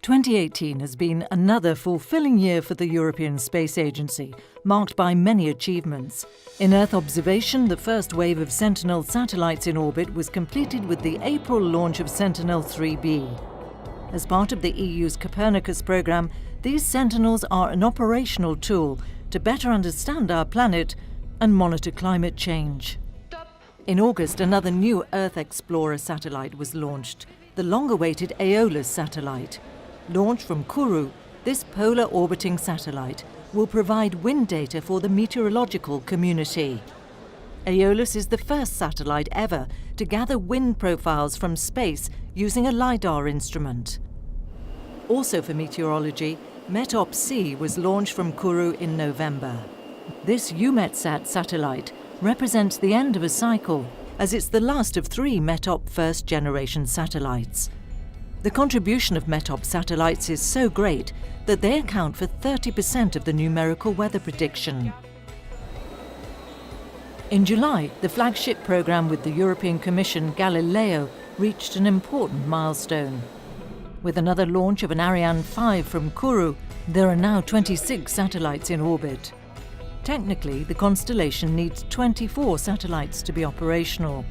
2018 has been another fulfilling year for the European Space Agency, marked by many achievements. In Earth observation, the first wave of Sentinel satellites in orbit was completed with the April launch of Sentinel 3B. As part of the EU's Copernicus programme, these Sentinels are an operational tool to better understand our planet and monitor climate change. In August, another new Earth Explorer satellite was launched, the long-awaited Aeolus satellite. Launched from Kourou, this polar orbiting satellite will provide wind data for the meteorological community. Aeolus is the first satellite ever to gather wind profiles from space using a LiDAR instrument. Also for meteorology, METOP-C was launched from Kourou in November. This EUMETSAT satellite represents the end of a cycle, as it's the last of 3 METOP first-generation satellites. The contribution of METOP satellites is so great that they account for 30% of the numerical weather prediction. In July, the flagship programme with the European Commission, Galileo, reached an important milestone. With another launch of an Ariane 5 from Kourou, there are now 26 satellites in orbit. Technically, the constellation needs 24 satellites to be operational.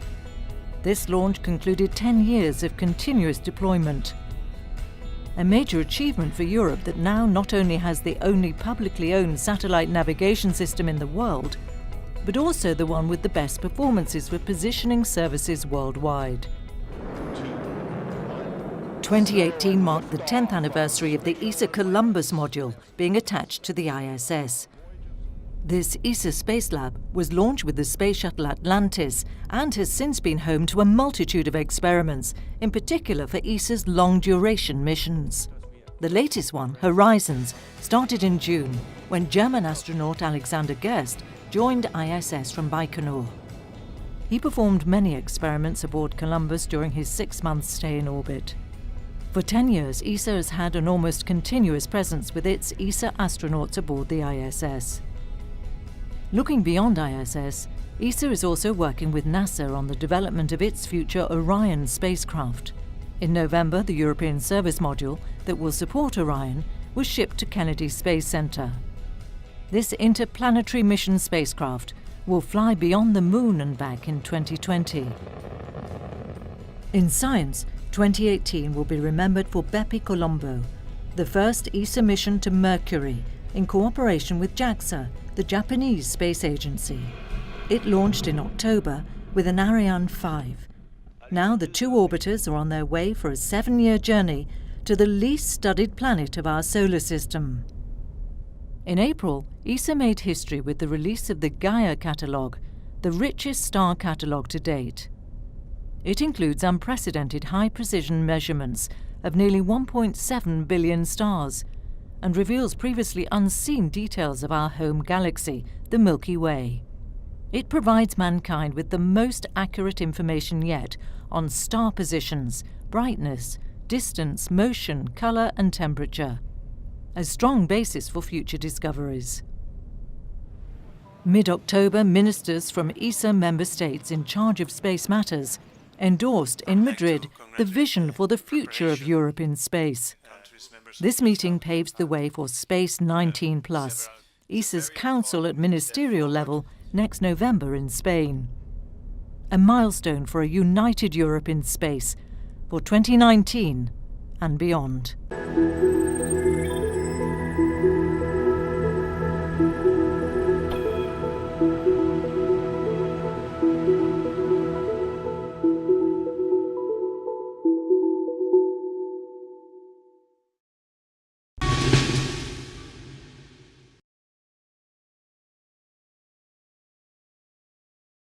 This launch concluded 10 years of continuous deployment. A major achievement for Europe that now not only has the only publicly owned satellite navigation system in the world, but also the one with the best performances for positioning services worldwide. 2018 marked the 10th anniversary of the ESA-Columbus module being attached to the ISS. This ESA Space Lab was launched with the space shuttle Atlantis and has since been home to a multitude of experiments, in particular for ESA's long-duration missions. The latest one, Horizons, started in June when German astronaut Alexander Gerst joined ISS from Baikonur. He performed many experiments aboard Columbus during his 6-month stay in orbit. For 10 years, ESA has had an almost continuous presence with its ESA astronauts aboard the ISS. Looking beyond ISS, ESA is also working with NASA on the development of its future Orion spacecraft. In November, the European Service Module that will support Orion was shipped to Kennedy Space Center. This interplanetary mission spacecraft will fly beyond the Moon and back in 2020. In science, 2018 will be remembered for BepiColombo, the first ESA mission to Mercury, in cooperation with JAXA, the Japanese space agency. It launched in October with an Ariane 5. Now the 2 orbiters are on their way for a 7-year journey to the least studied planet of our solar system. In April, ESA made history with the release of the Gaia catalogue, the richest star catalogue to date. It includes unprecedented high-precision measurements of nearly 1.7 billion stars, and reveals previously unseen details of our home galaxy, the Milky Way. It provides mankind with the most accurate information yet on star positions, brightness, distance, motion, colour and temperature. A strong basis for future discoveries. Mid-October, ministers from ESA member states in charge of space matters endorsed in Madrid the vision for the future of Europe in space. This meeting paves the way for Space 19+, ESA's council at ministerial level next November in Spain. A milestone for a united Europe in space for 2019 and beyond.